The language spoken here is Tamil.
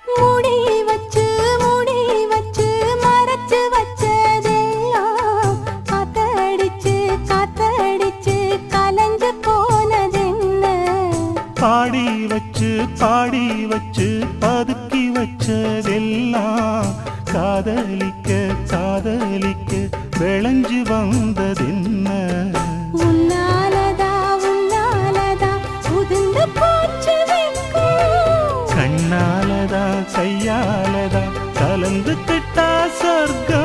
மூடி வச்சு மூடி வச்சு மறைச்சு வச்சதெல்லாம் காத்தடிச்சு காத்தடிச்சு கலஞ்சு போனதென்ன பாடி வச்சு பதுக்கி வச்சதெல்லாம் காதலிக்க காதலிக்க விளைஞ்சு வந்ததென்ன உன்னாலதா உன்னாலதா உதிர்ந்து போச்சு வெட்கம் கண்ணாலதா கையாலதா கலந்துக்கிட்டா சொர்க்கம்